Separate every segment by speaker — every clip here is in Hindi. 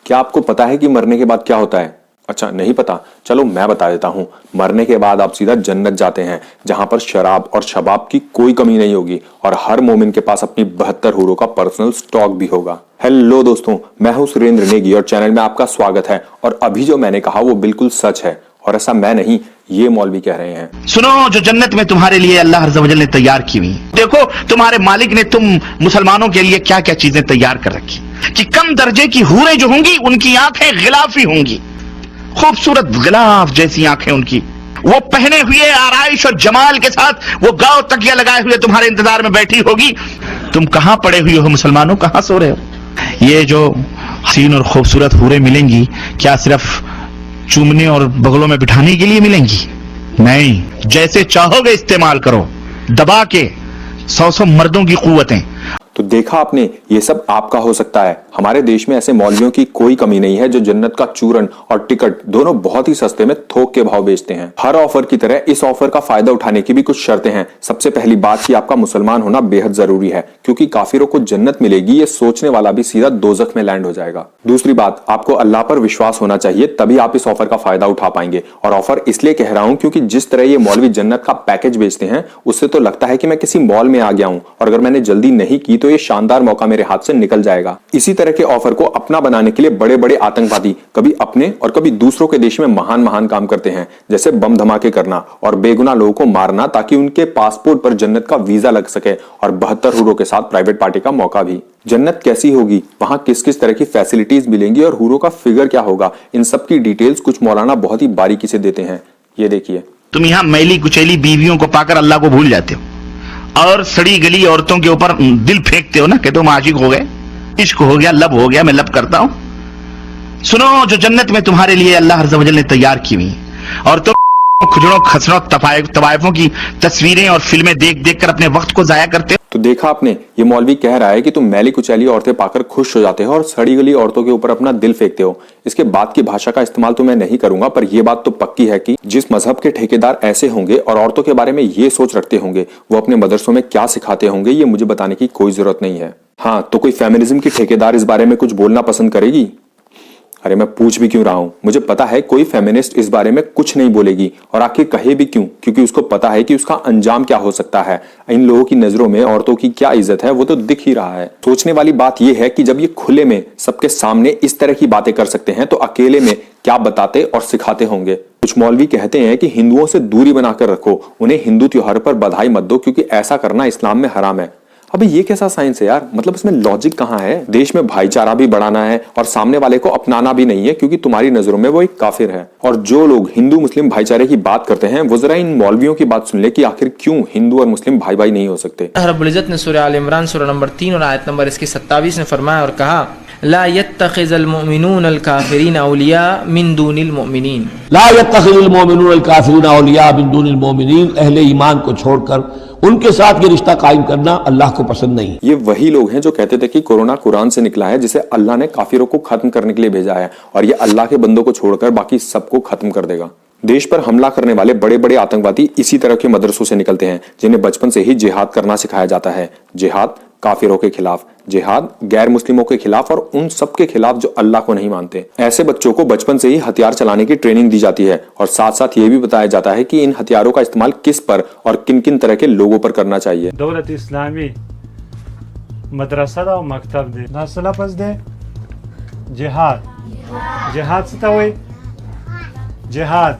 Speaker 1: क्या आपको पता है कि मरने के बाद क्या होता है? अच्छा, नहीं पता? चलो मैं बता देता हूँ। मरने के बाद आप सीधा जन्नत जाते हैं, जहां पर शराब और शबाब की कोई कमी नहीं होगी और हर मोमिन के पास अपनी 72 हूरों का पर्सनल स्टॉक भी होगा। हेलो दोस्तों, मैं हूं सुरेंद्र नेगी और चैनल में आपका स्वागत है। और अभी जो मैंने कहा वो बिल्कुल सच है और ऐसा मैं नहीं, ये मौलवी कह रहे हैं।
Speaker 2: सुनो, जो जन्नत में तुम्हारे लिए अल्लाह अज़्ज़ व जल ने तैयार की हुई। देखो तुम्हारे मालिक ने तुम मुसलमानों के लिए क्या क्या चीजें तैयार कर रखी कि कम दर्जे की हूरें जो होंगी उनकी आंखें गिलाफी होंगी, खूबसूरत गिलाफ जैसी आंखें उनकी। वो पहने हुए आराइश और जमाल के साथ वो गांव तकिया लगाए हुए तुम्हारे इंतजार में बैठी होगी। तुम कहां पड़े हुए हो मुसलमानों, कहां सो रहे हो? ये जो हसीन और खूबसूरत हूरें मिलेंगी, क्या सिर्फ चूमने और बगलों में बिठाने के लिए मिलेंगी? नहीं, जैसे चाहोगे इस्तेमाल करो, दबा के 100 मर्दों की कुव्वतें।
Speaker 1: तो देखा आपने, ये सब आपका हो सकता है। हमारे देश में ऐसे मौलवियों की कोई कमी नहीं है जो जन्नत का चूरन और टिकट दोनों बहुत ही सस्ते में थोक के भाव बेचते हैं। हर ऑफर की तरह इस ऑफर का फायदा उठाने की भी कुछ शर्तें हैं। सबसे पहली बात कि आपका मुसलमान होना बेहद जरूरी है, क्योंकि काफिरों को जन्नत मिलेगी ये सोचने वाला भी सीधा दोजख में लैंड हो जाएगा। दूसरी बात, आपको अल्लाह पर विश्वास होना चाहिए, तभी आप इस ऑफर का फायदा उठा पाएंगे। और ऑफर इसलिए कह रहा हूं क्योंकि जिस तरह ये मौलवी जन्नत का पैकेज बेचते हैं, उससे तो लगता है कि मैं किसी मॉल में आ गया हूं और अगर मैंने जल्दी नहीं की तो ये शानदार मौका मेरे हाथ से निकल जाएगा। इसी तरह के ऑफर को अपना बनाने के लिए बड़े बड़े आतंकवादी कभी अपने और कभी दूसरों के देश में महान महान काम करते हैं, जैसे बम धमाके करना और बेगुनाह लोगों को मारना, ताकि उनके पासपोर्ट पर जन्नत का वीजा लग सके और 72 हूरों के साथ प्राइवेट पार्टी का मौका भी। जन्नत कैसी होगी, वहां किस किस तरह की फैसिलिटीज मिलेंगी और हूरों का फिगर क्या होगा, इन सब की डिटेल्स कुछ मौलाना बहुत ही बारीकी से देते हैं। ये देखिए।
Speaker 2: तुम यहां मैली कुचैली बीवियों को पाकर अल्लाह को भूल जाते हो और सड़ी गली औरतों के ऊपर दिल फेंकते हो ना कि तुम आशिक हो गए, इश्क हो गया, लब हो गया, मैं लब करता हूं। सुनो, जो जन्नत में तुम्हारे लिए अल्लाह अज़्ज़ व जल ने तैयार की हुई और तुम खुजड़ों खसरों तवाइफों की तस्वीरें और फिल्में देख देख कर अपने वक्त को जाया करते हो।
Speaker 1: तो देखा आपने, ये मौलवी कह रहा है कि तुम मैली कुचैली औरतें पाकर खुश हो जाते हो और सड़ी गली औरतों के ऊपर अपना दिल फेंकते हो। इसके बाद की भाषा का इस्तेमाल तो मैं नहीं करूंगा, पर यह बात तो पक्की है कि जिस मजहब के ठेकेदार ऐसे होंगे और औरतों के बारे में ये सोच रखते होंगे, वो अपने मदरसों में क्या सिखाते होंगे ये मुझे बताने की कोई जरूरत नहीं है। हाँ, तो कोई फेमिनिज्म की ठेकेदार इस बारे में कुछ बोलना पसंद करेगी? अरे मैं पूछ भी क्यों रहा हूं, मुझे पता है कोई फेमिनिस्ट इस बारे में कुछ नहीं बोलेगी। और आखिर कहे भी क्यों? क्योंकि उसको पता है कि उसका अंजाम क्या हो सकता है। इन लोगों की नजरों में औरतों की क्या इज्जत है वो तो दिख ही रहा है। सोचने वाली बात यह है कि जब ये खुले में सबके सामने इस तरह की बातें कर सकते हैं तो अकेले में क्या बताते और सिखाते होंगे। कुछ मौलवी कहते हैं कि हिंदुओं से दूरी बनाकर रखो, उन्हें हिंदू त्योहार पर बधाई मत दो क्योंकि ऐसा करना इस्लाम में हराम है। अबे ये कैसा साइंस है यार, मतलब इसमें लॉजिक कहाँ है? देश में भाईचारा भी बढ़ाना है और सामने वाले को अपनाना भी नहीं है क्योंकि तुम्हारी नजरों में वो एक काफिर है। और जो लोग हिंदू मुस्लिम भाईचारे की बात करते हैं वो जरा इन मौलवियों की बात सुन ले कि आखिर क्यों हिंदू और मुस्लिम भाई भाई नहीं हो सकते।
Speaker 3: रब्बुल इज्जत ने सूरह आल इमरान सूरह नंबर 3 और आयत नंबर इसकी 27 में फरमाया और कहा, ला यत्तखिज़ुल मुमिनून अल काफिरीन औलिया मिन दूनिल मुमिनीन।
Speaker 4: ला यत्तखिज़ुल मुमिनून अल काफिरीन औलिया मिन दूनिल मुमिनीन। अहले ईमान को छोड़कर उनके साथ ये रिश्ता कायम करना अल्लाह को पसंद नहीं।
Speaker 1: ये वही लोग हैं जो कहते थे कि कोरोना कुरान से निकला है, जिसे अल्लाह ने काफिरों को खत्म करने के लिए भेजा है और ये अल्लाह के बंदों को छोड़कर बाकी सबको खत्म कर देगा। देश पर हमला करने वाले बड़े बड़े आतंकवादी इसी तरह के मदरसों से निकलते हैं जिन्हें बचपन से ही जिहाद करना सिखाया जाता है। जिहाद काफिरों के खिलाफ, जिहाद गैर मुस्लिमों के खिलाफ और उन सब के खिलाफ जो अल्लाह को नहीं मानते। ऐसे बच्चों को बचपन से ही हथियार चलाने की ट्रेनिंग दी जाती है और साथ साथ ये भी बताया जाता है कि इन हथियारों का इस्तेमाल किस पर और किन किन तरह के लोगों पर करना चाहिए।
Speaker 5: दौलत इस्लामी मदरसा दा मकतब दे ना लफ्ज़ दे जिहाद। जिहाद से तवे जिहाद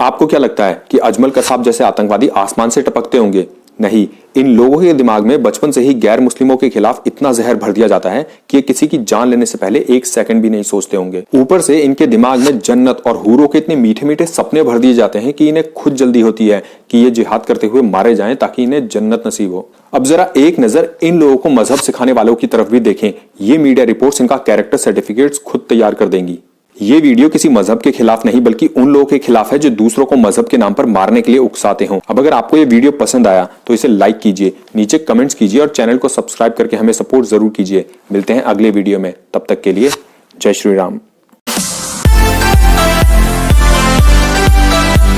Speaker 5: आपको क्या लगता है कि अजमल कसाब जैसे आतंकवादी आसमान से टपकते होंगे? नहीं, इन लोगों के दिमाग में बचपन से ही गैर मुस्लिमों के खिलाफ इतना जहर भर दिया जाता है कि ये किसी की जान लेने से पहले एक सेकंड भी नहीं सोचते होंगे। ऊपर से इनके दिमाग में जन्नत और हूरों के इतने मीठे मीठे सपने भर दिए जाते हैं कि इन्हें खुद जल्दी होती है कि ये जिहाद करते हुए मारे जाएं ताकि इन्हें जन्नत नसीब हो। अब जरा एक नजर इन लोगों को मजहब सिखाने वालों की तरफ भी देखें। ये मीडिया रिपोर्ट्स इनका कैरेक्टर सर्टिफिकेट्स खुद तैयार कर देंगी। ये वीडियो किसी मजहब के खिलाफ नहीं बल्कि उन लोगों के खिलाफ है जो दूसरों को मजहब के नाम पर मारने के लिए उकसाते हों। अब अगर आपको ये वीडियो पसंद आया तो इसे लाइक कीजिए, नीचे कमेंट्स कीजिए और चैनल को सब्सक्राइब करके हमें सपोर्ट जरूर कीजिए। मिलते हैं अगले वीडियो में, तब तक के लिए जय श्री राम।